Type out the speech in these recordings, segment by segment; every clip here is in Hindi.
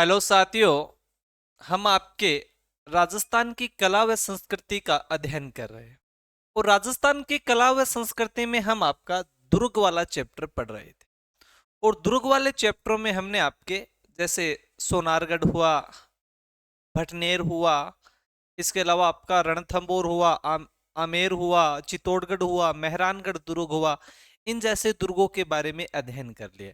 हेलो साथियों। हम आपके राजस्थान की कला व संस्कृति का अध्ययन कर रहे हैं और राजस्थान की कला व संस्कृति में हम आपका दुर्ग वाला चैप्टर पढ़ रहे थे। और दुर्ग वाले चैप्टरों में हमने आपके जैसे सोनारगढ़ हुआ, भटनेर हुआ, इसके अलावा आपका रणथंबोर हुआ, आमेर हुआ, चित्तौड़गढ़ हुआ, मेहरानगढ़ दुर्ग हुआ, इन जैसे दुर्गों के बारे में अध्ययन कर लिया।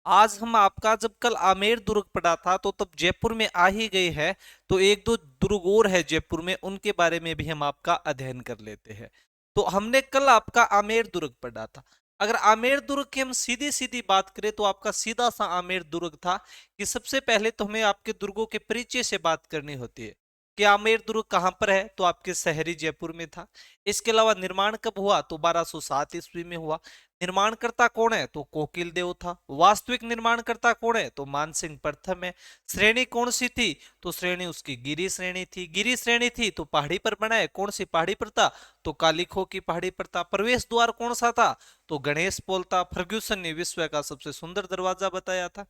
आज हम आपका जब कल आमेर दुर्ग पढ़ा था तो तब जयपुर में आ ही गए हैं, तो एक दो दुर्ग और है जयपुर में, उनके बारे में भी हम आपका अध्ययन कर लेते हैं। तो हमने कल आपका आमेर दुर्ग पढ़ा था। अगर आमेर दुर्ग की हम सीधी सीधी बात करें तो आपका सीधा सा आमेर दुर्ग था कि सबसे पहले तो हमें आपके दुर्गों के परिचय से बात करनी होती है कि आमेर दुर्ग कहां पर है, तो आपके शहरी जयपुर में था। इसके अलावा निर्माण कब हुआ, तो 1207 ईस्वी में हुआ। निर्माणकर्ता कौन है, तो कोकिल देव था। वास्तविक निर्माणकर्ता कौन है, तो मानसिंह प्रथम है। श्रेणी कौन सी थी, तो श्रेणी उसकी गिरी श्रेणी थी। गिरी श्रेणी थी तो पहाड़ी पर बना है, कौन सी पहाड़ी पर था, तो कालिखो की पहाड़ी पर था। प्रवेश द्वार कौन सा था, तो गणेश पोल था। फर्ग्यूसन ने विश्व का सबसे सुंदर दरवाजा बताया था।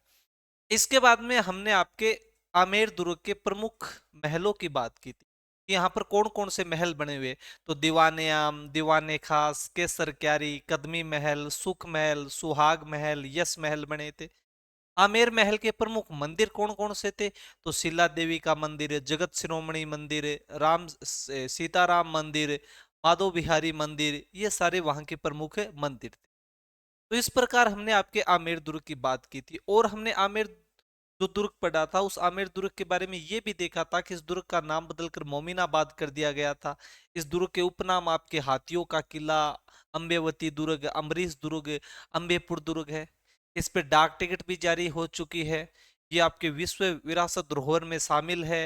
इसके बाद में हमने आपके आमेर दुर्ग के प्रमुख महलों की बात की थी कि यहाँ पर कौन कौन से महल बने हुए। तो दीवाने आम, दीवाने खास, केसर क्यारी, कदमी महल, सुख महल, सुहाग महल, यश महल बने थे। आमेर महल के प्रमुख मंदिर कौन कौन से थे, तो शिला देवी का मंदिर, जगत शिरोमणि मंदिर, सीताराम मंदिर, माधव बिहारी मंदिर, ये सारे वहां के प्रमुख मंदिर थे। तो इस प्रकार हमने आपके आमेर दुर्ग की बात की थी। और हमने आमेर जो दुर्ग पड़ा था उस आमेर दुर्ग के बारे में यह भी देखा था कि इस दुर्ग का नाम बदलकर मोमिनाबाद कर दिया गया था। इस दुर्ग के उपनाम आपके हाथियों का किला, अंबेवती दुर्ग, अमरीश दुर्ग, अंबेपुर दुर्ग है। इस पे डाक टिकट भी जारी हो चुकी है। ये आपके विश्व विरासत धरोहर में शामिल है।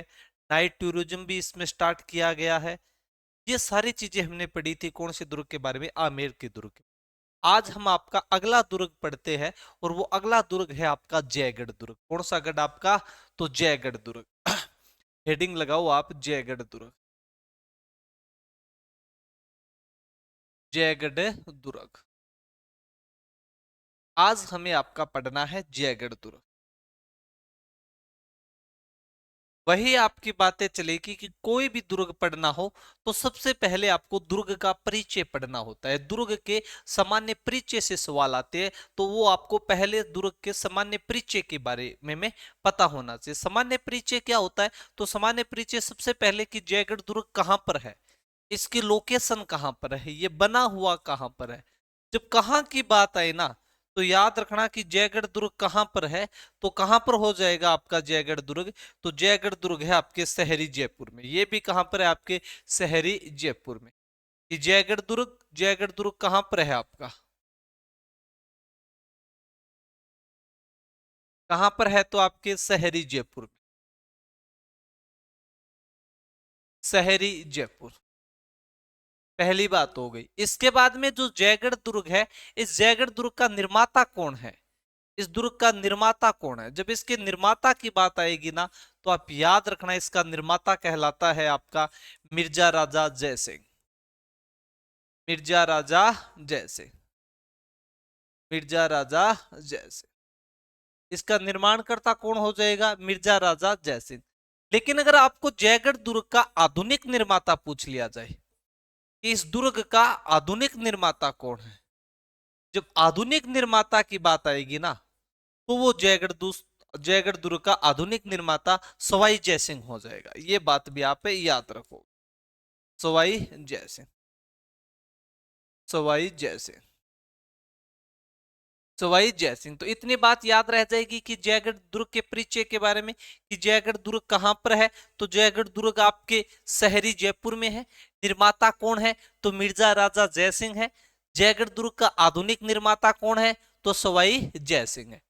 नाइट टूरिज्म भी इसमें स्टार्ट किया गया है। ये सारी चीजें हमने पढ़ी थी कौन से दुर्ग के बारे में, आमेर के दुर्ग। आज हम आपका अगला दुर्ग पढ़ते हैं और वो अगला दुर्ग है आपका जयगढ़ दुर्ग। कौन सा गढ़ आपका, तो जयगढ़ दुर्ग। हेडिंग लगाओ आप, जयगढ़ दुर्ग। जयगढ़ दुर्ग आज हमें आपका पढ़ना है, जयगढ़ दुर्ग। वही आपकी बातें चलेगी कि कोई भी दुर्ग पढ़ना हो तो सबसे पहले आपको दुर्ग का परिचय पढ़ना होता है। दुर्ग के सामान्य परिचय से सवाल आते हैं, तो वो आपको पहले दुर्ग के सामान्य परिचय के बारे में पता होना चाहिए। सामान्य परिचय क्या होता है, तो सामान्य परिचय सबसे पहले कि जयगढ़ दुर्ग कहां पर है, इसकी लोकेशन कहां पर है, ये बना हुआ कहां पर है। जब कहां की बात आए ना, तो याद रखना कि जयगढ़ दुर्ग कहां पर है। तो कहां पर हो जाएगा आपका जयगढ़ दुर्ग, तो जयगढ़ दुर्ग है आपके शहरी जयपुर में। ये भी कहां पर है, आपके शहरी जयपुर में। कि जयगढ़ दुर्ग कहां पर है आपका, कहां पर है, तो आपके शहरी जयपुर में। शहरी जयपुर पहली बात हो गई। इसके बाद में जो जयगढ़ दुर्ग है, इस जयगढ़ दुर्ग का निर्माता कौन है, इस दुर्ग का निर्माता कौन है। जब इसके निर्माता की बात आएगी ना, तो आप याद रखना इसका निर्माता कहलाता है आपका मिर्जा राजा जयसिंह। मिर्जा राजा जयसिंह, मिर्जा राजा जयसिंह, इसका निर्माणकर्ता कौन हो जाएगा, मिर्जा राजा जयसिंह। लेकिन अगर आपको जयगढ़ दुर्ग का आधुनिक निर्माता पूछ लिया जाए कि इस दुर्ग का आधुनिक निर्माता कौन है, जब आधुनिक निर्माता की बात आएगी ना, तो वो जयगढ़ दुर्ग का आधुनिक निर्माता सवाई जयसिंह हो जाएगा। ये बात भी आप याद रखो, सवाई जयसिंह, सवाई जयसिंह, सवाई जयसिंह। तो इतनी बात याद रह जाएगी कि जयगढ़ दुर्ग के परिचय के बारे में कि जयगढ़ दुर्ग कहां पर है, तो जयगढ़ दुर्ग आपके शहरी जयपुर में है। निर्माता कौन है, तो मिर्जा राजा जयसिंह है। जयगढ़ दुर्ग का आधुनिक निर्माता कौन है, तो सवाई जयसिंह है।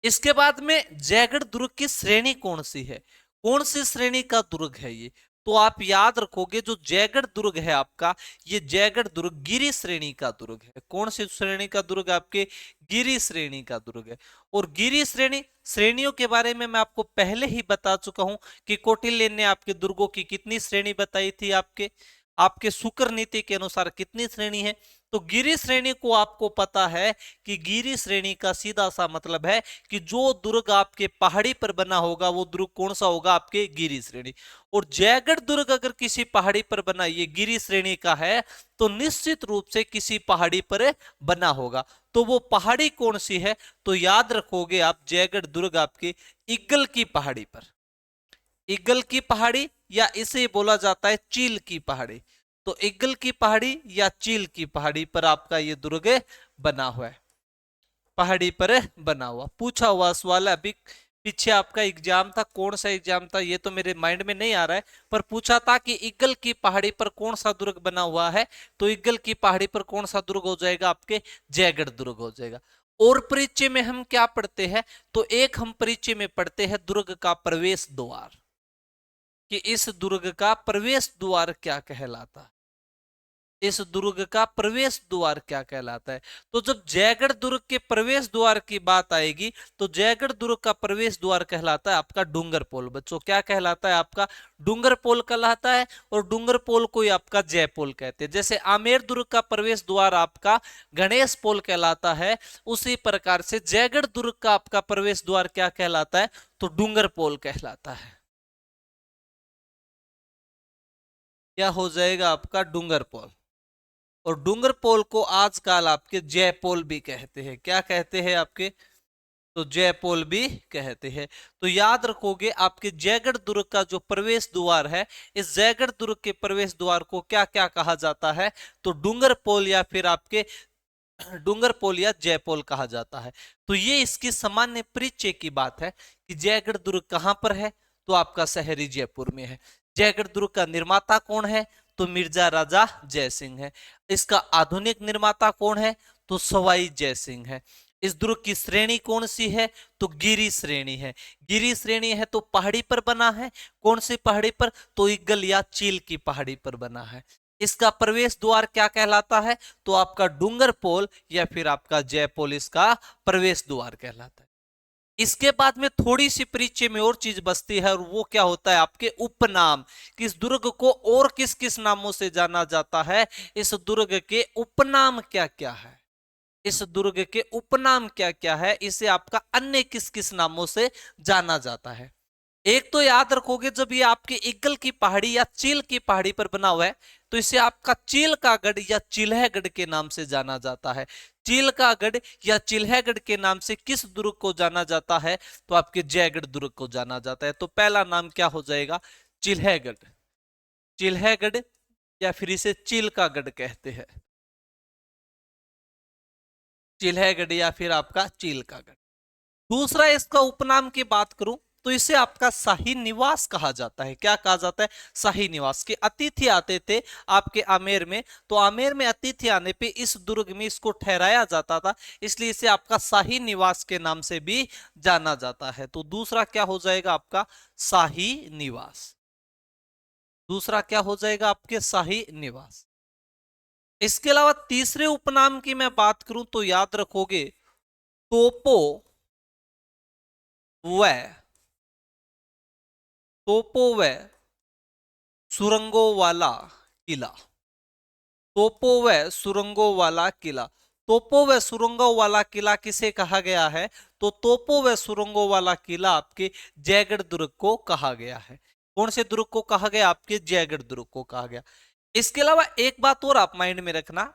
इसके बाद में जयगढ़ दुर्ग की श्रेणी कौन सी है, कौन सी श्रेणी का दुर्ग है ये, तो आप याद रखोगे जो जयगढ़ दुर्ग है आपका, ये जयगढ़ दुर्ग गिरी श्रेणी का दुर्ग है। कौन सी श्रेणी का दुर्ग है, आपके गिरी श्रेणी का दुर्ग है। और गिरी श्रेणियों के बारे में मैं आपको पहले ही बता चुका हूं कि कौटिल्य ने आपके दुर्गों की कितनी श्रेणी बताई थी, आपके आपके शुक्र नीति के अनुसार कितनी श्रेणी है, तो गिरी श्रेणी को आपको पता है कि गिरी श्रेणी का सीधा सा मतलब है कि जो दुर्ग आपके पहाड़ी पर बना होगा वो दुर्ग कौन सा होगा, आपके गिरी श्रेणी। और जयगढ़ दुर्ग अगर किसी पहाड़ी पर बना, ये गिरी श्रेणी का है, तो निश्चित रूप से किसी पहाड़ी पर बना होगा। तो वो पहाड़ी कौन सी है, तो याद रखोगे आप, जयगढ़ दुर्ग आपके इग्गल की पहाड़ी पर, इग्गल की पहाड़ी, या इसे बोला जाता है चील की पहाड़ी। तो इग्गल की पहाड़ी या चील की पहाड़ी पर आपका ये दुर्ग बना हुआ है, पहाड़ी पर बना हुआ। पूछा हुआ सवाल है, अभी पीछे आपका एग्जाम था, कौन सा एग्जाम था ये तो मेरे माइंड में नहीं आ रहा है, पर पूछा था कि इग्गल की पहाड़ी पर कौन सा दुर्ग बना हुआ है, तो इग्गल की पहाड़ी पर कौन सा दुर्ग हो जाएगा, आपके जयगढ़ दुर्ग हो जाएगा। और परिचय में हम क्या पढ़ते हैं, तो एक हम परिचय में पढ़ते हैं दुर्ग का प्रवेश द्वार, कि इस दुर्ग का प्रवेश द्वार क्या कहलाता है, इस दुर्ग का प्रवेश द्वार क्या कहलाता है। तो जब जयगढ़ दुर्ग के प्रवेश द्वार की बात आएगी, तो जयगढ़ दुर्ग का प्रवेश द्वार कहलाता है आपका डूंगरपोल। बच्चों क्या कहलाता है, आपका डूंगरपोल कहलाता है, और डूंगरपोल को ही आपका जयपोल कहते हैं। जैसे आमेर दुर्ग का प्रवेश द्वार आपका गणेश पोल कहलाता है, उसी प्रकार से जयगढ़ दुर्ग का आपका प्रवेश द्वार क्या कहलाता है, तो डूंगरपोल कहलाता है। क्या हो जाएगा, आपका डूंगरपोल। और डूंगरपोल को आजकल आपके जयपोल भी कहते हैं। क्या कहते हैं आपके, तो जयपोल भी कहते हैं। तो याद रखोगे, आपके जयगढ़ दुर्ग का जो प्रवेश द्वार है, इस जयगढ़ दुर्ग के प्रवेश द्वार को क्या क्या कहा जाता है, तो डूंगरपोल या फिर आपके डूंगरपोल या जयपोल कहा जाता है। तो ये इसकी सामान्य परिचय की बात है कि जयगढ़ दुर्ग कहां पर है, तो आपका शहरी जयपुर में है। जयगढ़ दुर्ग का निर्माता कौन है, तो मिर्जा राजा जयसिंह है। इसका आधुनिक निर्माता कौन है, तो सवाई जयसिंह है। इस दुर्ग की श्रेणी कौन सी है, तो गिरी श्रेणी है। गिरी श्रेणी है तो पहाड़ी पर बना है, कौन सी पहाड़ी पर, तो इग्गल या चील की पहाड़ी पर बना है। इसका प्रवेश द्वार क्या कहलाता है, तो आपका डूंगरपोल या फिर आपका जयपोल इसका प्रवेश द्वार कहलाता है। इसके बाद में थोड़ी सी परिचय में और चीज बचती है, और वो क्या होता है, आपके उपनाम। किस दुर्ग को और किस किस नामों से जाना जाता है, इस दुर्ग के उपनाम क्या क्या है, इस दुर्ग के उपनाम क्या क्या है, इसे आपका अन्य किस किस नामों से जाना जाता है। एक तो याद रखोगे, जब ये आपके इग्गल की पहाड़ी या चील की पहाड़ी पर बना हुआ है, तो इसे आपका चील का गढ़ या चिल्हगढ़ के नाम से जाना जाता है। चील का गढ़ या चिल्हगढ़ के नाम से किस दुर्ग को जाना जाता है, तो आपके जयगढ़ दुर्ग को जाना जाता है। तो पहला नाम क्या हो जाएगा, चिल्हगढ़, चिल्हगढ़, या फिर इसे चील का गढ़ कहते हैं, चिल्हगढ़ या फिर आपका चील का गढ़। दूसरा इसका उपनाम की बात करूं, तो इसे आपका शाही निवास कहा जाता है। क्या कहा जाता है, शाही निवास। के अतिथि आते थे आपके आमेर में, तो आमेर में अतिथि आने पे इस दुर्ग में इसको ठहराया जाता था, इसलिए इसे आपका शाही निवास के नाम से भी जाना जाता है। तो दूसरा क्या हो जाएगा, आपका शाही निवास। दूसरा क्या हो जाएगा, आपके शाही निवास। इसके अलावा तीसरे उपनाम की मैं बात करूं, तो याद रखोगे, तोपो व तोपो व सुरंगों वाला किला, तोपो व सुरंगों वाला किला। तोपो व सुरंगों वाला किला किसे कहा गया है, तो तोपो व सुरंगों वाला किला आपके जयगढ़ दुर्ग को कहा गया है। कौन से दुर्ग को कहा गया, आपके जयगढ़ दुर्ग को कहा गया। इसके अलावा एक बात और आप माइंड में रखना,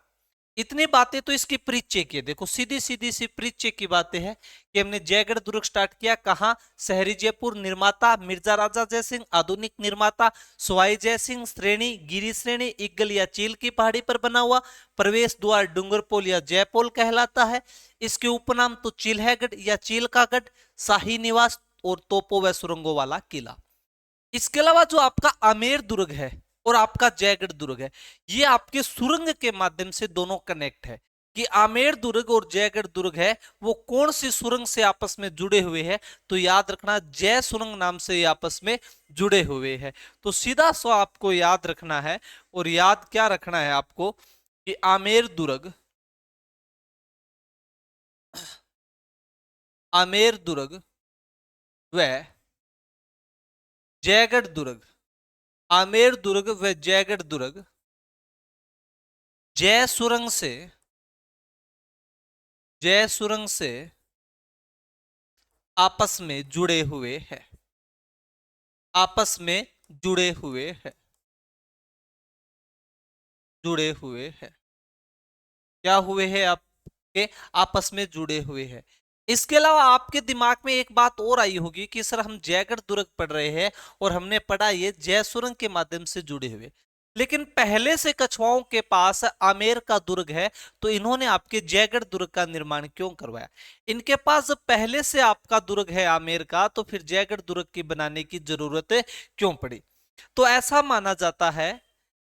इतनी बातें तो इसकी परिचय की है, देखो सीधी सीधी सी परिचय की बातें हैं कि हमने जयगढ़ दुर्ग स्टार्ट किया कहां, शहरी जयपुर। निर्माता मिर्जा राजा जयसिंह, आधुनिक निर्माता सवाई जयसिंह, श्रेणी गिरी श्रेणी, इग्गल या चील की पहाड़ी पर बना हुआ, प्रवेश द्वार डूंगरपोल या जयपोल कहलाता है। इसके उपनाम तो चिल्हगढ़ या चील का गढ़, शाही निवास और तोपो व सुरंगों वाला किला। इसके अलावा जो आपका आमेर दुर्ग है और आपका जयगढ़ दुर्ग है, ये आपके सुरंग के माध्यम से दोनों कनेक्ट है। कि आमेर दुर्ग और जयगढ़ दुर्ग है वो कौन सी सुरंग से आपस में जुड़े हुए हैं, तो याद रखना जय सुरंग नाम से ये आपस में जुड़े हुए हैं। तो सीधा सा आपको याद रखना है, और याद क्या रखना है आपको, कि आमेर दुर्ग, आमेर दुर्ग व जयगढ़ दुर्ग, आमेर दुर्ग व जयगढ़ दुर्ग जय सुरंग से आपस में जुड़े हुए हैं, आपस में जुड़े हुए हैं, जुड़े हुए हैं। क्या हुए हैं आपके? आपस में जुड़े हुए हैं। इसके अलावा आपके दिमाग में एक बात और आई होगी कि सर हम जयगढ़ दुर्ग पढ़ रहे हैं और हमने पढ़ा ये जय सुरंग के माध्यम से जुड़े हुए, लेकिन पहले से कछुआओं के पास आमेर का दुर्ग है, तो इन्होंने आपके जयगढ़ दुर्ग का निर्माण क्यों करवाया? इनके पास जब पहले से आपका दुर्ग है आमेर का, तो फिर जयगढ़ दुर्ग की बनाने की जरूरत क्यों पड़ी? तो ऐसा माना जाता है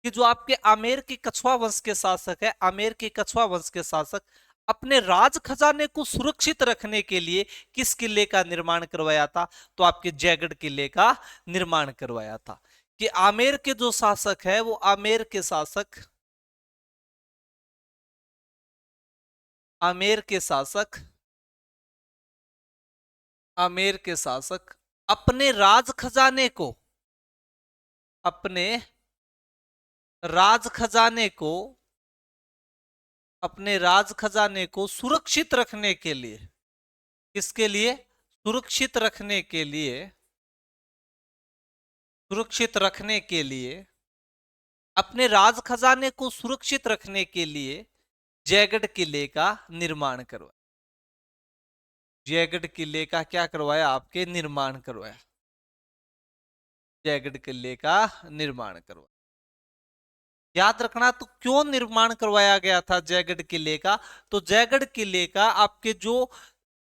कि जो आपके आमेर के कछुआ वंश के शासक है, आमेर के कछुआ वंश के शासक अपने राज खजाने को सुरक्षित रखने के लिए किस किले का निर्माण करवाया था? तो आपके जयगढ़ किले का निर्माण करवाया था। कि आमेर के जो शासक है वो आमेर के शासक, आमेर के शासक, आमेर के शासक अपने राज खजाने को, अपने राज खजाने को, अपने राज खजाने को सुरक्षित रखने के लिए, किसके लिए? सुरक्षित रखने के लिए, सुरक्षित रखने के लिए, अपने राज खजाने को सुरक्षित रखने के लिए जयगढ़ किले का निर्माण करवाया। जयगढ़ किले का क्या करवाया? आपके निर्माण करवाया। जयगढ़ किले का निर्माण करवाया। याद रखना, तो क्यों निर्माण करवाया गया था जयगढ़ किले का? तो जयगढ़ किले का आपके जो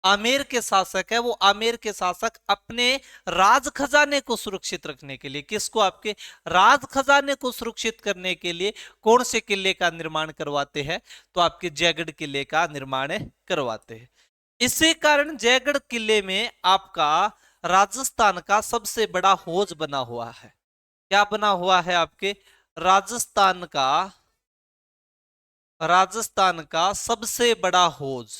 आमेर के शासक है, वो आमेर के शासक अपने राज खजाने को सुरक्षित रखने के लिए, किसको? आपके राज खजाने को सुरक्षित करने के लिए कौन से किले का निर्माण करवाते हैं? तो आपके जयगढ़ किले का निर्माण करवाते हैं। इसी कारण जयगढ़ किले में आपका राजस्थान का सबसे बड़ा हौज बना हुआ है। क्या बना हुआ है? आपके राजस्थान का, राजस्थान का सबसे बड़ा हौज,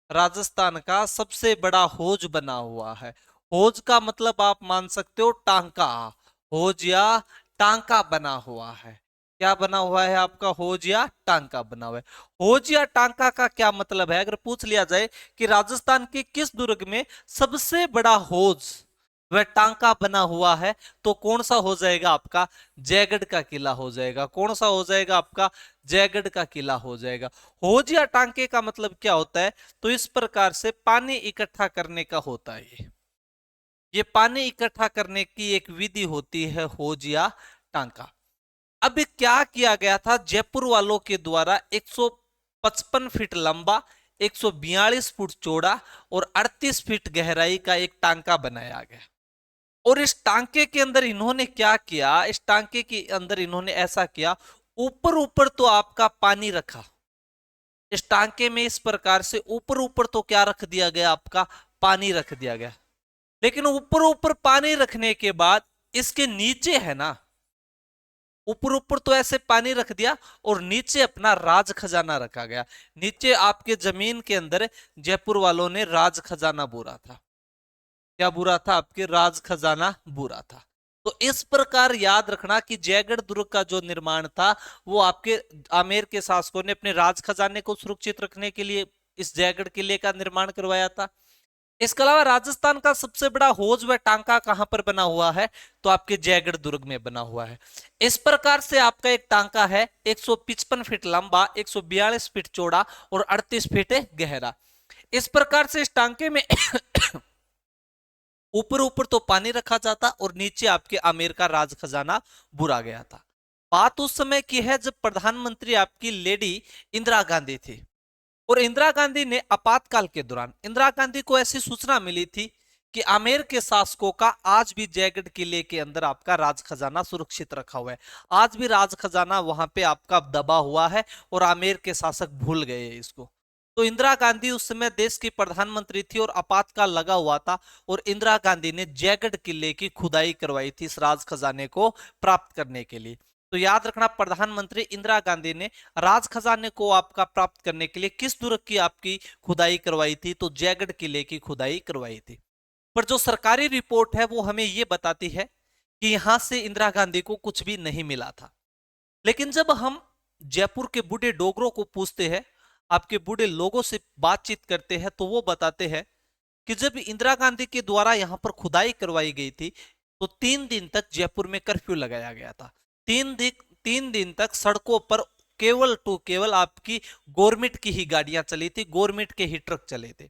राजस्थान का सबसे बड़ा हौज बना हुआ है। हौज का मतलब आप मान सकते हो टांका, हौज या टांका बना हुआ है। क्या बना हुआ है आपका? हौज या टांका बना हुआ है। हौज या टांका का क्या मतलब है? अगर पूछ लिया जाए कि राजस्थान के किस दुर्ग में सबसे बड़ा हौज वह टांका बना हुआ है, तो कौन सा हो जाएगा आपका? जयगढ़ का किला हो जाएगा। कौन सा हो जाएगा आपका? जयगढ़ का किला हो जाएगा। हौज या टांके का मतलब क्या होता है? तो इस प्रकार से पानी इकट्ठा करने का होता है। ये पानी इकट्ठा करने की एक विधि होती है, हौज या टांका। अब क्या किया गया था? जयपुर वालों के द्वारा 155 फीट लंबा, 142 फुट चौड़ा और 38 फीट गहराई का एक टांका बनाया गया। और इस टांके के अंदर इन्होंने क्या किया? इस टांके के अंदर इन्होंने ऐसा किया, ऊपर ऊपर तो आपका पानी रखा इस टांके में, इस प्रकार से ऊपर ऊपर तो क्या रख दिया गया? आपका पानी रख दिया गया। लेकिन ऊपर ऊपर पानी रखने के बाद इसके नीचे है ना, ऊपर ऊपर तो ऐसे पानी रख दिया और नीचे अपना राज खजाना रखा गया। नीचे आपके जमीन के अंदर जयपुर वालों ने राज खजाना बोरा था। क्या बुरा था? आपके राज खजाना बुरा था। तो इस प्रकार याद रखना कि जयगढ़ दुर्ग का जो निर्माण था वो आपके आमेर के शासकों ने अपने राज खजाने को सुरक्षित रखने के लिए इस जयगढ़ किले का निर्माण करवाया था। इसके अलावा राजस्थान का सबसे बड़ा हौज व टांका कहां पर बना हुआ है? तो आपके जयगढ़ दुर्ग में बना हुआ है। इस प्रकार से आपका एक टांका है 155 फीट लंबा, 142 फीट चौड़ा और 38 फीट गहरा। इस प्रकार से इस टांके में ऊपर ऊपर तो पानी रखा जाता और नीचे आपके आमेर का राज खजाना बुरा गया था। बात उस समय की है जब प्रधानमंत्री आपकी लेडी इंदिरा गांधी थी, और इंदिरा गांधी ने आपातकाल के दौरान इंदिरा गांधी को ऐसी सूचना मिली थी कि आमेर के शासकों का आज भी जयगढ़ किले के अंदर आपका राज खजाना सुरक्षित रखा हुआ है। आज भी राज खजाना वहां पे आपका दबा हुआ है और आमेर के शासक भूल गए इसको। तो इंदिरा गांधी उस समय देश की प्रधानमंत्री थी और आपातकाल लगा हुआ था, और इंदिरा गांधी ने जयगढ़ किले की खुदाई करवाई थी इस राज खजाने को प्राप्त करने के लिए। तो याद रखना, प्रधानमंत्री इंदिरा गांधी ने राज खजाने को आपका प्राप्त करने के लिए किस दुर्ग की आपकी खुदाई करवाई थी? तो जयगढ़ किले की खुदाई करवाई थी। पर जो सरकारी रिपोर्ट है वो हमें ये बताती है कि यहां से इंदिरा गांधी को कुछ भी नहीं मिला था। लेकिन जब हम जयपुर के बूढ़े डोगरों को पूछते हैं, आपके बूढ़े लोगों से बातचीत करते हैं, तो वो बताते हैं कि जब इंदिरा गांधी के द्वारा यहां पर खुदाई करवाई गई थी तो 3 दिन तक जयपुर में कर्फ्यू लगाया गया था। 3 दिन तक सड़कों पर केवल टू केवल आपकी गवर्नमेंट की ही गाड़ियां चली थी, गवर्नमेंट के ही ट्रक चले थे।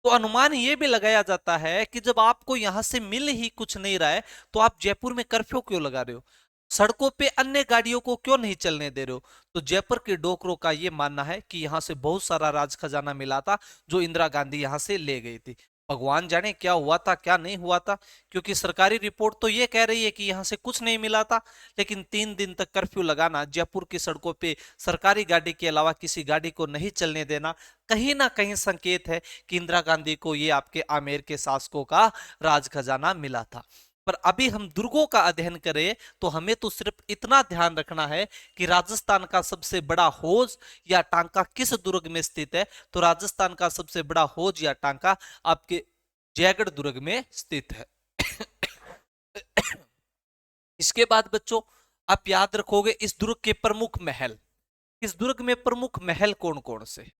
तो अनुमान यह भी लगाया जाता है कि जब आपको यहां से मिल ही कुछ नहीं रहा है तो आप जयपुर में कर्फ्यू क्यों लगा रहे हो, सड़कों पे अन्य गाड़ियों को क्यों नहीं चलने दे रहे हो। तो जयपुर के डोकरों का यह मानना है कि यहां से बहुत सारा राज खजाना मिला था जो इंदिरा गांधी यहां से ले गई थी। भगवान जाने क्या हुआ था क्या नहीं हुआ था, क्योंकि सरकारी रिपोर्ट तो ये कह रही है कि यहां से कुछ नहीं मिला था, लेकिन 3 दिन तक कर्फ्यू लगाना, जयपुर की सड़कों पे सरकारी गाड़ी के अलावा किसी गाड़ी को नहीं चलने देना, कहीं ना कहीं संकेत है कि इंदिरा गांधी को ये आपके आमेर के शासकों का राज खजाना मिला था। पर अभी हम दुर्गों का अध्ययन करें तो हमें तो सिर्फ इतना ध्यान रखना है कि राजस्थान का सबसे बड़ा हौज या टांका किस दुर्ग में स्थित है। तो राजस्थान का सबसे बड़ा हौज या टांका आपके जयगढ़ दुर्ग में स्थित है। इसके बाद बच्चों आप याद रखोगे इस दुर्ग के प्रमुख महल, इस दुर्ग में प्रमुख महल कौन कौन से।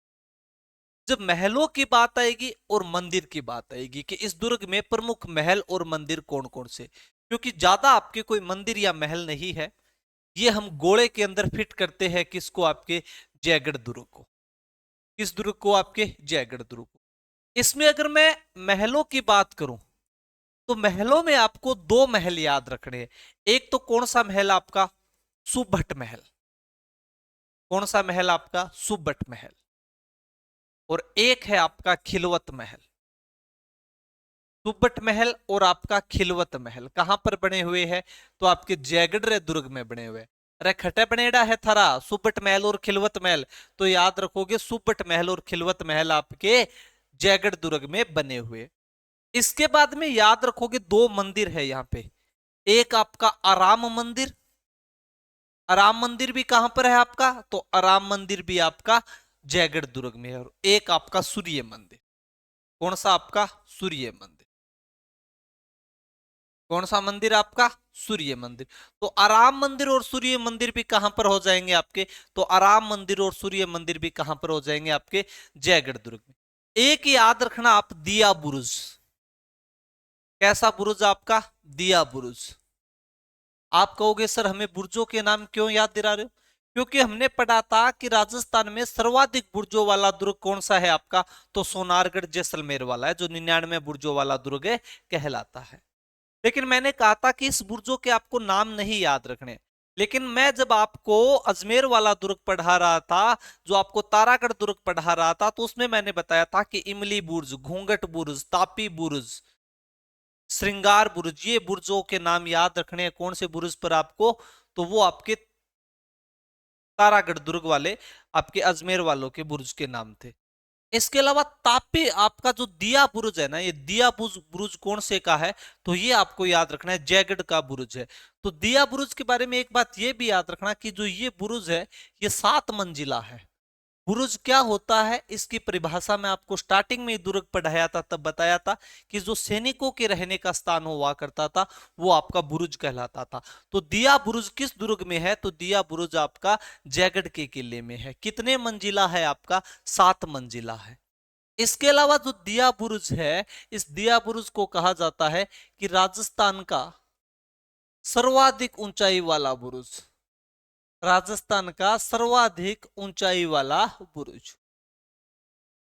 जब महलों की बात आएगी और मंदिर की बात आएगी कि इस दुर्ग में प्रमुख महल और मंदिर कौन कौन से, क्योंकि ज्यादा आपके कोई मंदिर या महल नहीं है, ये हम गोले के अंदर फिट करते हैं किसको, आपके जयगढ़ दुर्ग को। किस दुर्ग को, आपके जयगढ़ दुर्ग को। इसमें अगर मैं महलों की बात करूं तो महलों में आपको 2 महल याद रखने हैं। एक तो कौन सा महल आपका, सुबट महल। कौन सा महल आपका, सुबट महल। और एक है आपका खिलवत महल। सुबट महल और आपका खिलवत महल कहां पर बने हुए हैं, तो आपके जयगढ़ दुर्ग में बने हुए। अरे खटे बनेड़ा है थारा सुबट महल और खिलवत महल, तो याद रखोगे सुबट महल और खिलवत महल आपके जयगढ़ दुर्ग में बने हुए। इसके बाद में याद रखोगे 2 मंदिर है यहां पे, एक आपका आराम मंदिर। आराम मंदिर भी कहां पर है आपका, तो आराम मंदिर भी आपका जयगढ़ दुर्ग में है। और एक आपका सूर्य मंदिर। कौन सा आपका, सूर्य मंदिर। कौन सा मंदिर आपका, सूर्य मंदिर। तो आराम मंदिर और सूर्य मंदिर भी कहां पर हो जाएंगे आपके, तो आराम मंदिर और सूर्य मंदिर भी कहां पर हो जाएंगे आपके जयगढ़ दुर्ग में। एक याद रखना आप, दिया बुरुज। कैसा बुरुज आपका, दिया बुरुज। आप कहोगे सर हमें बुर्जों के नाम क्यों याद दिला रहे हो, क्योंकि हमने पढ़ा था कि राजस्थान में सर्वाधिक बुर्जों वाला दुर्ग कौन सा है आपका, तो सोनारगढ़ जैसलमेर वाला है, जो 99 बुर्जों वाला दुर्ग है कहलाता है। लेकिन मैंने कहा था कि इस बुर्जों के आपको नाम नहीं याद रखने, लेकिन मैं जब आपको अजमेर वाला दुर्ग पढ़ा रहा था, जो आपको तारागढ़ दुर्ग पढ़ा रहा था, तो उसमें मैंने बताया था कि इमली बुर्ज, घूंघट बुर्ज, तापी बुर्ज, श्रृंगार बुर्ज, ये बुर्जों के नाम याद रखने हैं। कौन से बुर्ज पर आपको, तो वो आपके तारागढ़ दुर्ग वाले, आपके अजमेर वालों के बुर्ज के नाम थे। इसके अलावा तापी आपका जो दिया बुर्ज है ना, ये दिया बुर्ज बुर्ज कौन से का है, तो ये आपको याद रखना है जयगढ़ का बुर्ज है। तो दिया बुर्ज के बारे में एक बात ये भी याद रखना कि जो ये बुर्ज है ये 7 मंजिला है। बुरुज क्या होता है, इसकी परिभाषा में आपको स्टार्टिंग में दुर्ग पढ़ाया था, तब बताया था कि जो सैनिकों के रहने का स्थान हुआ करता था वो आपका बुरुज कहलाता था। तो दिया बुरुज किस दुर्ग में है, तो दिया बुरुज आपका जयगढ़ के किले में है। कितने मंजिला है आपका, 7 मंजिला है। इसके अलावा जो दिया बुरुज है, इस दिया बुरुज को कहा जाता है कि राजस्थान का सर्वाधिक ऊंचाई वाला बुरुज। राजस्थान का सर्वाधिक ऊंचाई वाला बुरुज।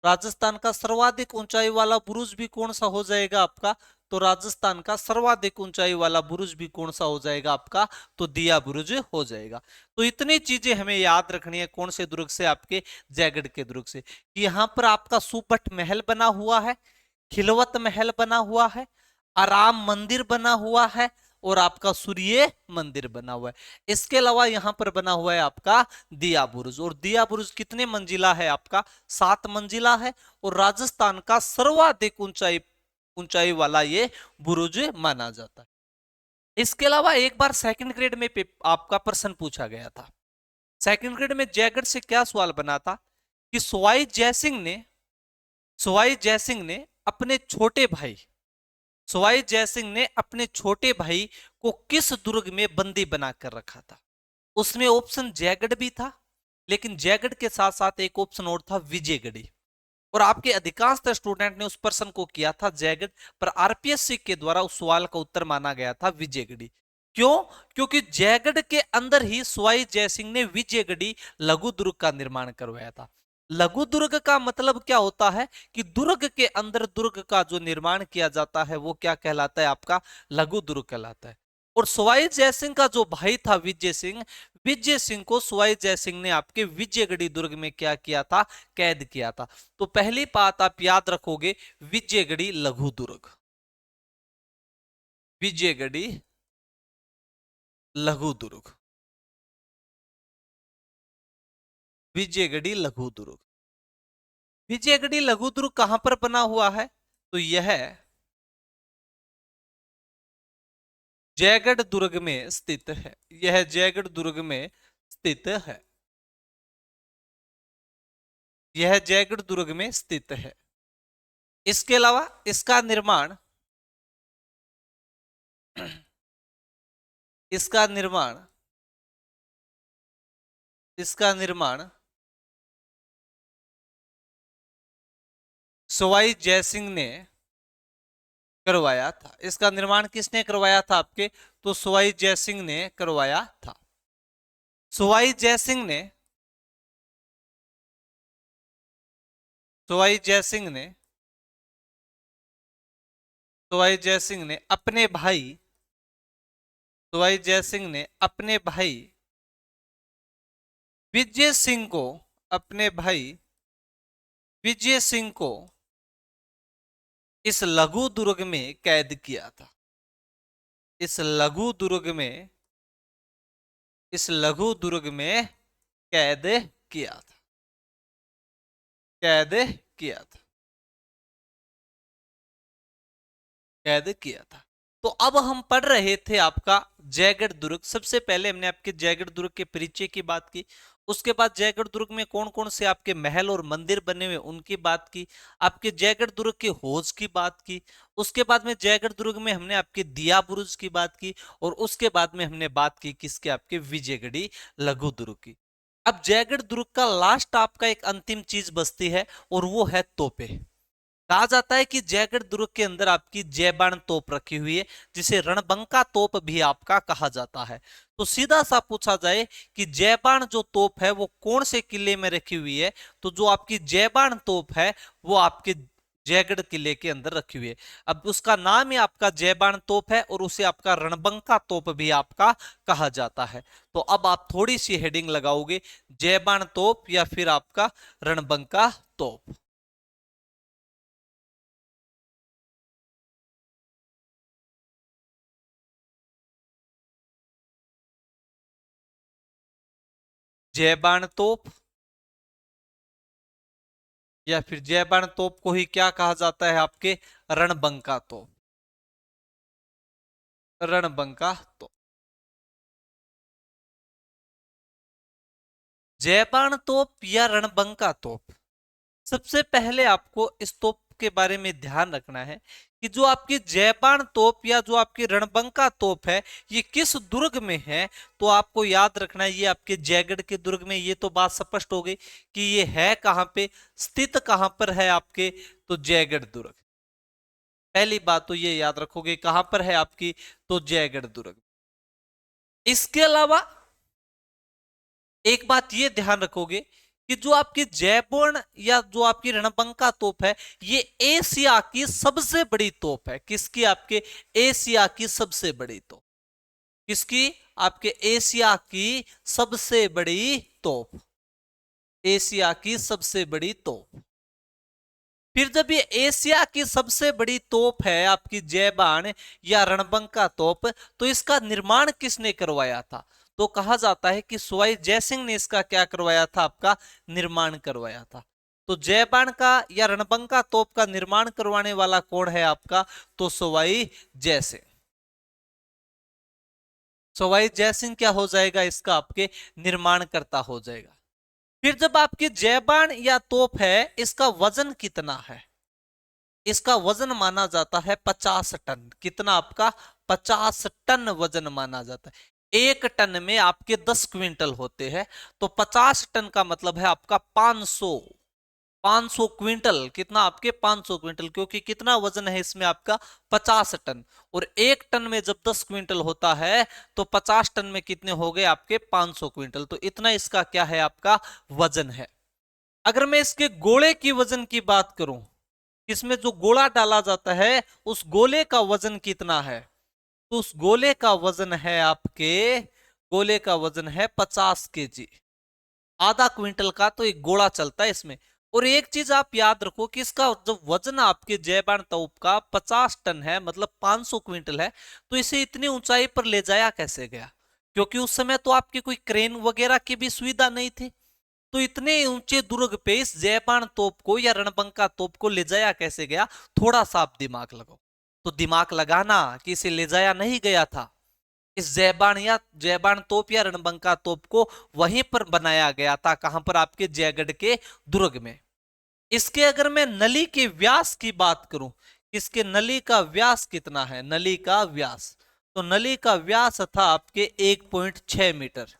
राजस्थान का सर्वाधिक ऊंचाई वाला बुरुज भी कौन सा हो जाएगा आपका, तो राजस्थान का सर्वाधिक ऊंचाई वाला बुरुज भी कौन सा हो जाएगा आपका, तो दिया बुरुज हो जाएगा। तो इतनी चीजें हमें याद रखनी है कौन से दुर्ग से, आपके जयगढ़ के दुर्ग से। यहां पर आपका सुपट महल बना हुआ है, खिलवत महल बना हुआ है, आराम मंदिर बना हुआ है, और आपका सूर्य मंदिर बना हुआ है। इसके अलावा यहां पर बना हुआ है आपका दिया बुरुज। और दिया बुरुज कितने मंजिला है आपका, 7 मंजिला है। और राजस्थान का सर्वाधिक ऊंचाई ऊंचाई वाला ये बुरुज माना जाता है। इसके अलावा एक बार सेकंड ग्रेड में आपका प्रश्न पूछा गया था। सेकंड ग्रेड में जयगढ़ से क्या सवाल बना था कि सवाई जयसिंह ने अपने छोटे भाई, सवाई जयसिंह ने अपने छोटे भाई को किस दुर्ग में बंदी बनाकर रखा था। उसमें ऑप्शन जयगढ़ भी था, लेकिन जयगढ़ के साथ साथ एक ऑप्शन और था विजयगढ़ी, और आपके अधिकांश स्टूडेंट ने उस प्रश्न को किया था जयगढ़, पर आरपीएससी के द्वारा उस सवाल का उत्तर माना गया था विजयगढ़ी। क्यों? क्योंकि जयगढ़ के अंदर ही सवाई जयसिंह ने विजयगढ़ी लघु दुर्ग का निर्माण करवाया था। लघु दुर्ग का मतलब क्या होता है कि दुर्ग के अंदर दुर्ग का जो निर्माण किया जाता है वो क्या कहलाता है, आपका लघु दुर्ग कहलाता है। और सवाई जयसिंह का जो भाई था विजय सिंह, विजय सिंह को सवाई जयसिंह ने आपके विजयगढ़ी दुर्ग में क्या किया था, कैद किया था। तो पहली बात आप याद रखोगे, विजयगढ़ी लघु दुर्ग, विजयगढ़ी लघु दुर्ग, विजयगढ़ी लघु दुर्ग। विजयगढ़ी लघु दुर्ग कहां पर बना हुआ है, तो यह जयगढ़ दुर्ग में स्थित है, यह जयगढ़ दुर्ग में स्थित है, यह जयगढ़ दुर्ग में स्थित है। इसके अलावा इसका निर्माण इसका निर्माण इसका निर्माण सवाई जयसिंह ने करवाया था। इसका निर्माण किसने करवाया था आपके, तो सवाई जयसिंह ने करवाया था। सवाई जयसिंह ने सवाई जयसिंह ने सवाई जयसिंह ने अपने भाई सवाई जयसिंह ने अपने भाई विजय सिंह को अपने भाई विजय सिंह को इस लघु दुर्ग में कैद किया था। इस लघु दुर्ग में इस लघु दुर्ग में कैद किया था, कैद किया था, कैद किया था। तो अब हम पढ़ रहे थे आपका जयगढ़ दुर्ग। सबसे पहले हमने आपके जयगढ़ दुर्ग के परिचय की बात की, उसके बाद जयगढ़ दुर्ग में कौन कौन से आपके महल और मंदिर बने हुए उनकी बात की, आपके जयगढ़ दुर्ग के हौज की बात की, उसके बाद में जयगढ़ दुर्ग में हमने आपके दिया बुरुज की बात की, और उसके बाद में हमने बात की किसके, आपके विजयगढ़ी लघु दुर्ग की। अब जयगढ़ दुर्ग का लास्ट आपका एक अंतिम चीज बचती है, और वो है तोपे। कहा जाता है कि जयगढ़ दुर्ग के अंदर आपकी जयबाण तोप रखी हुई है, जिसे रणबंका तोप भी आपका कहा जाता है। तो सीधा सा पूछा जाए कि जयबाण जो तोप है वो कौन से किले में रखी हुई है, तो जो आपकी जयबाण तोप है वो आपके जयगढ़ किले के अंदर रखी हुई है। अब उसका नाम ही आपका जयबाण तोप है, और उसे आपका रणबंका तोप भी आपका कहा जाता है। तो अब आप थोड़ी सी हेडिंग लगाओगे, जयबाण तोप या फिर आपका रणबंका तोप। जयबाण तोप या फिर जयबाण तोप को ही क्या कहा जाता है, आपके रणबंका तोप, रणबंका तोप। जयबाण तोप या रणबंका तोप, सबसे पहले आपको इस तोप के बारे में ध्यान रखना है कि जो आपकी जयबाण तोप या जो आपकी रणबंका तोप है ये किस दुर्ग में है। तो आपको याद रखना है ये आपके जयगढ़ के दुर्ग में। ये तो बात स्पष्ट हो गई कि ये है कहां पे, स्थित कहां पर है आपके, तो जयगढ़ दुर्ग। पहली बात तो ये याद रखोगे कहां पर है आपकी, तो जयगढ़ दुर्ग। इसके अलावा एक बात ये ध्यान रखोगे कि जो आपकी जयपुर या जो आपकी रणबंका तोप है ये एशिया की सबसे बड़ी तोप है। किसकी, आपके एशिया की सबसे बड़ी तोप। किसकी, आपके एशिया की सबसे बड़ी तोप, एशिया की सबसे बड़ी तोप। फिर जब ये एशिया की सबसे बड़ी तोप है आपकी जयबाण या रणबंका तोप, तो इसका निर्माण किसने करवाया था, तो कहा जाता है कि सवाई जयसिंह ने इसका क्या करवाया था, आपका निर्माण करवाया था। तो जयबाण का या रणबंका तोप का निर्माण करवाने वाला कौन है आपका, तो सवाई जयसिंह। सवाई जयसिंह क्या हो जाएगा, इसका आपके निर्माण करता हो जाएगा। फिर जब आपकी जयबाण या तोप है इसका वजन कितना है, इसका वजन माना जाता है 50 टन। कितना आपका, 50 टन वजन माना जाता है। 1 टन में आपके 10 क्विंटल होते हैं, तो 50 टन का मतलब है आपका 500 क्विंटल। कितना आपके 500 क्विंटल, क्योंकि कितना वजन है इसमें आपका 50 टन। और 1 टन में जब 10 क्विंटल होता है तो 50 टन में कितने हो गए आपके 500 क्विंटल। तो इतना इसका क्या है आपका वजन है। अगर मैं इसके गोले की वजन की बात करूं, इसमें जो गोला डाला जाता है उस गोले का वजन कितना है, तो उस गोले का वजन है आपके, गोले का वजन है 50 kg। आधा क्विंटल का तो एक गोला चलता है इसमें। और एक चीज आप याद रखो कि इसका जो वजन आपके जयबान तोप का 50 टन है, मतलब 500 क्विंटल है, तो इसे इतनी ऊंचाई पर ले जाया कैसे गया, क्योंकि उस समय तो आपकी कोई क्रेन वगैरह की भी सुविधा नहीं थी। तो इतने ऊंचे दुर्ग पे इस जयबान तोप को या रणबंका तोप को ले जाया कैसे गया, थोड़ा सा आप दिमाग लगाओ। तो दिमाग लगाना कि इसे ले जाया नहीं गया था, इस जयबान तोप या रणबंका तोप को वहीं पर बनाया गया था। कहां पर, आपके जयगढ़ के दुर्ग में। इसके अगर मैं नली के व्यास की बात करूं, इसके नली का व्यास कितना है, नली का व्यास, तो नली का व्यास था आपके 1.6 मीटर।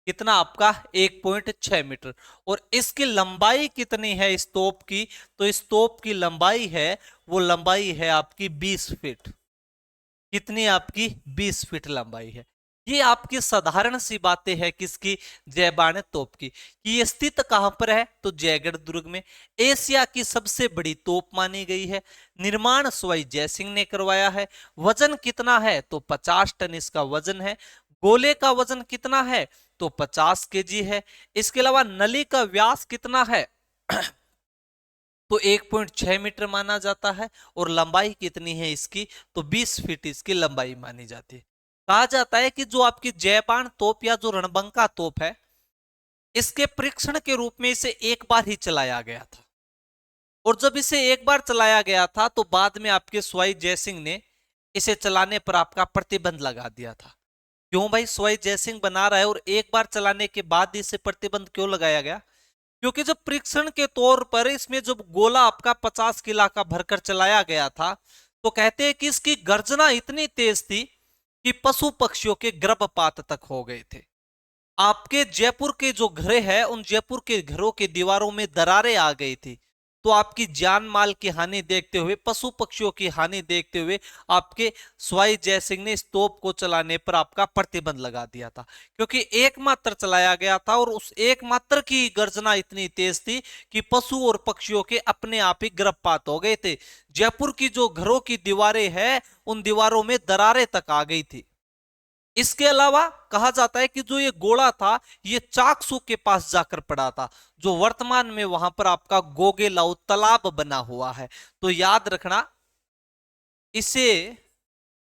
कितना आपका 1.6 मीटर। और इसकी लंबाई कितनी है इस तोप की, तो इस तोप की लंबाई है, वो लंबाई है आपकी 20 फीट। कितनी आपकी 20 फीट लंबाई है। ये आपकी साधारण सी बातें हैं किसकी, जयबान तोप की, कि ये स्थित कहां पर है, तो जयगढ़ दुर्ग में। एशिया की सबसे बड़ी तोप मानी गई है। निर्माण सवाई जयसिंह ने करवाया है। वजन कितना है, तो 50 टन इसका वजन है। गोले का वजन कितना है, तो 50 kg है। इसके अलावा नली का व्यास कितना है तो 1.6 मीटर माना जाता है। और लंबाई कितनी है इसकी, तो 20 फीट इसकी लंबाई मानी जाती है। कहा जाता है कि जो आपकी जयबान तोप या जो रणबंका तोप है, इसके परीक्षण के रूप में इसे एक बार ही चलाया गया था। और जब इसे एक बार चलाया गया था तो बाद में आपके सवाई जयसिंह ने इसे चलाने पर आपका प्रतिबंध लगा दिया था। क्यों भाई, सवाई जयसिंह बना रहा है और एक बार चलाने के बाद इसे प्रतिबंध क्यों लगाया गया, क्योंकि जब परीक्षण के तौर पर इसमें जब गोला आपका 50 किला का भरकर चलाया गया था, तो कहते हैं कि इसकी गर्जना इतनी तेज थी कि पशु पक्षियों के गर्भपात तक हो गए थे। आपके जयपुर के जो घर है, उन जयपुर के घरों के दीवारों में दरारें आ गई थी। तो आपकी जान माल की हानि देखते हुए, पशु पक्षियों की हानि देखते हुए, आपके सवाई जयसिंह ने इस तोप को चलाने पर आपका प्रतिबंध लगा दिया था। क्योंकि एकमात्र चलाया गया था और उस एकमात्र की गर्जना इतनी तेज थी कि पशु और पक्षियों के अपने आप ही गर्भपात हो गए थे। जयपुर की जो घरों की दीवारें हैं, उन दीवारों में दरारें तक आ गई थी। इसके अलावा कहा जाता है कि जो ये गोला था, ये चाकसू के पास जाकर पड़ा था, जो वर्तमान में वहां पर आपका गोगेलाऊ तालाब बना हुआ है। तो याद रखना, इसे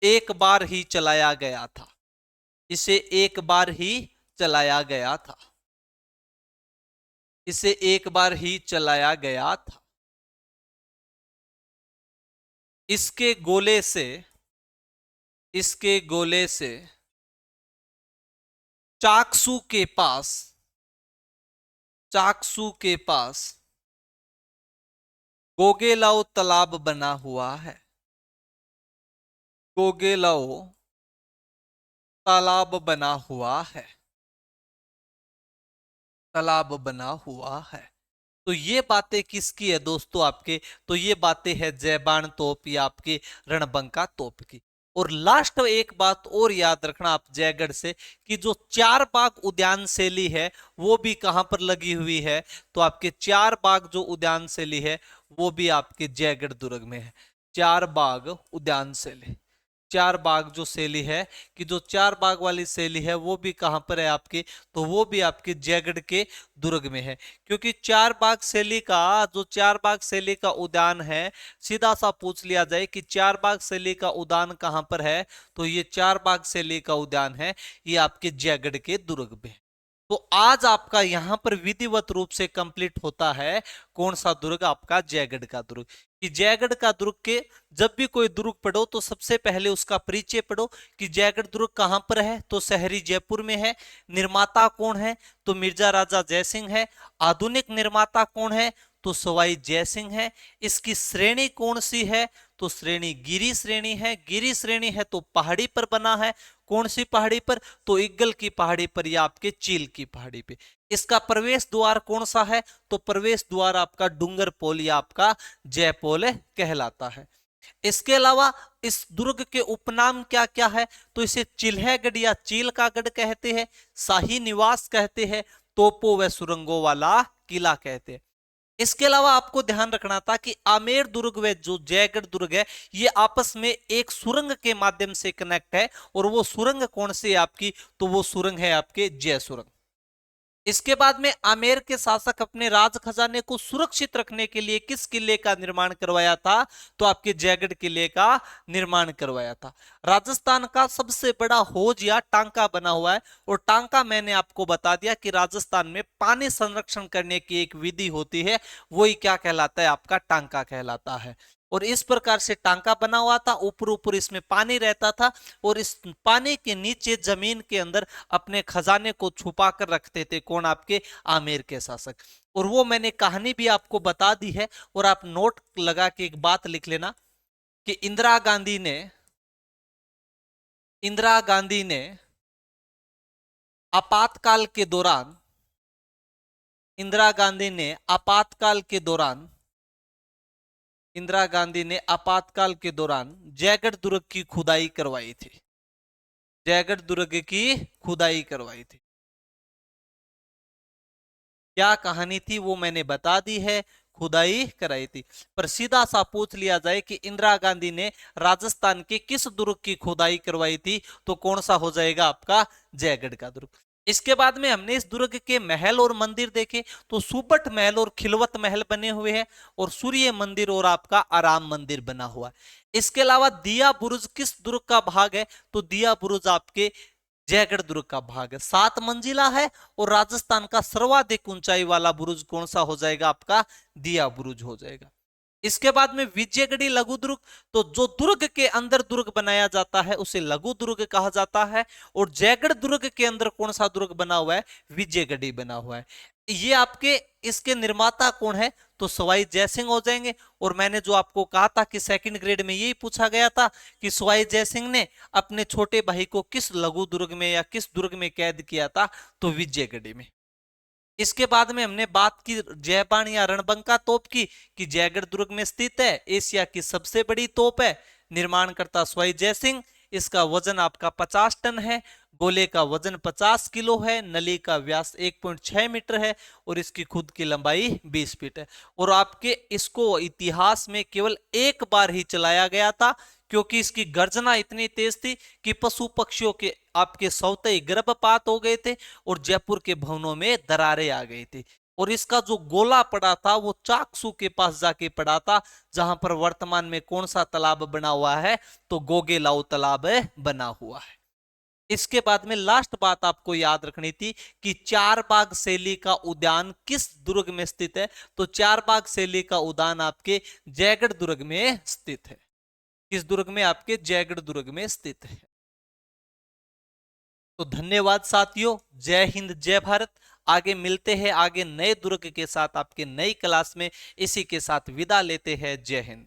एक बार ही चलाया गया था, इसे एक बार ही चलाया गया था, इसे एक बार ही चलाया गया था। इसके गोले से, इसके गोले से चाकसू के पास, चाकसू के पास गोगेलाऊ तालाब बना हुआ है। गोगेलाऊ तालाब बना हुआ है, तालाब बना हुआ है। तो ये बातें किसकी है दोस्तों आपके, तो ये बातें है जयबान तोप या आपके रणबंका तोप की। और लास्ट एक बात और याद रखना आप जयगढ़ से, कि जो चार बाग उद्यान शैली है वो भी कहां पर लगी हुई है, तो आपके चार बाग जो उद्यान शैली है वो भी आपके जयगढ़ दुर्ग में है। चार बाग उद्यान शैली, चार बाग जो शैली है, कि जो चार बाग वाली शैली है वो भी कहां पर है आपकी, तो वो भी आपके जयगढ़ के दुर्ग में है। क्योंकि चार बाग शैली का, जो चार बाग शैली का उद्यान है, सीधा सा पूछ लिया जाए कि चार बाग शैली का उद्यान कहां पर है, तो ये चार बाग शैली का उद्यान है, ये आपके जयगढ़ के दुर्ग में है। तो आज आपका यहां पर विधिवत रूप से कंप्लीट होता है कौन सा दुर्ग, आपका जयगढ़ का दुर्ग। कि जयगढ़ का दुर्ग के जब भी कोई दुर्ग पढ़ो तो सबसे पहले उसका परिचय पढ़ो कि जयगढ़ दुर्ग कहां पर है, तो शहरी जयपुर में है। निर्माता कौन है, तो मिर्जा राजा जयसिंह है। आधुनिक निर्माता कौन है, तो सवाई जयसिंह है। इसकी श्रेणी कौन सी है, तो श्रेणी गिरी श्रेणी है। गिरी श्रेणी है तो पहाड़ी पर बना है। कौन सी पहाड़ी पर, तो इग्गल की पहाड़ी पर या आपके चील की पहाड़ी पे। इसका प्रवेश द्वार कौन सा है, तो प्रवेश द्वार आपका डूंगरपोल या आपका जयपोल कहलाता है। इसके अलावा इस दुर्ग के उपनाम क्या क्या है, तो इसे चिल्हगढ़ या चील का गढ़ कहते हैं, शाही निवास कहते हैं, तोपों व सुरंगों वाला किला कहते हैं। इसके अलावा आपको ध्यान रखना था कि आमेर दुर्ग व जो जयगढ़ दुर्ग है ये आपस में एक सुरंग के माध्यम से कनेक्ट है, और वो सुरंग कौन सी है आपकी, तो वो सुरंग है आपके जय सुरंग। इसके बाद में आमेर के शासक अपने राज खजाने को सुरक्षित रखने के लिए किस किले का निर्माण करवाया था, तो आपके जयगढ़ किले का निर्माण करवाया था। राजस्थान का सबसे बड़ा हौज या टांका बना हुआ है, और टांका मैंने आपको बता दिया कि राजस्थान में पानी संरक्षण करने की एक विधि होती है, वही क्या कहलाता है, आपका टांका कहलाता है। और इस प्रकार से टांका बना हुआ था, ऊपर ऊपर इसमें पानी रहता था, और इस पानी के नीचे जमीन के अंदर अपने खजाने को छुपा कर रखते थे कौन, आपके आमेर के शासक। और वो मैंने कहानी भी आपको बता दी है, और आप नोट लगा के एक बात लिख लेना कि इंदिरा गांधी ने आपातकाल के दौरान इंदिरा गांधी ने आपातकाल के दौरान इंदिरा गांधी ने आपातकाल के दौरान जयगढ़ दुर्ग की खुदाई करवाई थी। जयगढ़ दुर्ग की खुदाई करवाई थी। क्या कहानी थी वो मैंने बता दी है, खुदाई कराई थी। पर सीधा सा पूछ लिया जाए कि इंदिरा गांधी ने राजस्थान के किस दुर्ग की खुदाई करवाई थी, तो कौन सा हो जाएगा आपका, जयगढ़ का दुर्ग। इसके बाद में हमने इस दुर्ग के महल और मंदिर देखे, तो सुबट महल और खिलवत महल बने हुए हैं, और सूर्य मंदिर और आपका आराम मंदिर बना हुआ है। इसके अलावा दिया बुरुज किस दुर्ग का भाग है, तो दिया बुरुज आपके जयगढ़ दुर्ग का भाग है। 7 मंजिला है, और राजस्थान का सर्वाधिक ऊंचाई वाला बुरुज कौन सा हो जाएगा, आपका दिया बुरुज हो जाएगा। इसके बाद में विजयगढ़ी लघु दुर्ग, तो जो दुर्ग के अंदर दुर्ग बनाया जाता है उसे लघु दुर्ग कहा जाता है। और जयगढ़ दुर्ग के अंदर कौन सा दुर्ग बना हुआ है, विजयगढ़ी बना हुआ है। ये आपके इसके निर्माता कौन है, तो सवाई जयसिंह हो जाएंगे। और मैंने जो आपको कहा था कि सेकंड ग्रेड में यही पूछा गया था कि सवाई जयसिंह ने अपने छोटे भाई को किस लघु दुर्ग में या किस दुर्ग में कैद किया था, तो विजयगढ़ी में। इसके बाद में हमने बात की जयबाण या रणबंका तोप की, कि जयगढ़ दुर्ग में स्थित है, एशिया की सबसे बड़ी तोप है, निर्माणकर्ता सवाई जयसिंह। इसका वजन आपका 50 टन है, गोले का वजन 50 किलो है, नली का व्यास 1.6 मीटर है, और इसकी खुद की लंबाई 20 फीट है। और आपके इसको इतिहास में केवल एक बार ही चलाया गया था, क्योंकि इसकी गर्जना इतनी तेज थी कि पशु पक्षियों के आपके सौते ही गर्भपात हो गए थे, और जयपुर के भवनों में दरारें आ गई थी। और इसका जो गोला पड़ा था वो चाकसू के पास जाके पड़ा था, जहां पर वर्तमान में कौन सा तालाब बना हुआ है, तो गोगेलाऊ तालाब बना हुआ है। इसके बाद में लास्ट बात आपको याद रखनी थी कि चार बाग शैली का उद्यान किस दुर्ग में स्थित है, तो चार बाग शैली का उद्यान आपके जयगढ़ दुर्ग में स्थित है। किस दुर्ग में, आपके जयगढ़ दुर्ग में स्थित है। तो धन्यवाद साथियों, जय हिंद जय भारत। आगे मिलते हैं आगे नए दुर्ग के साथ आपके नई क्लास में। इसी के साथ विदा लेते हैं, जय हिंद।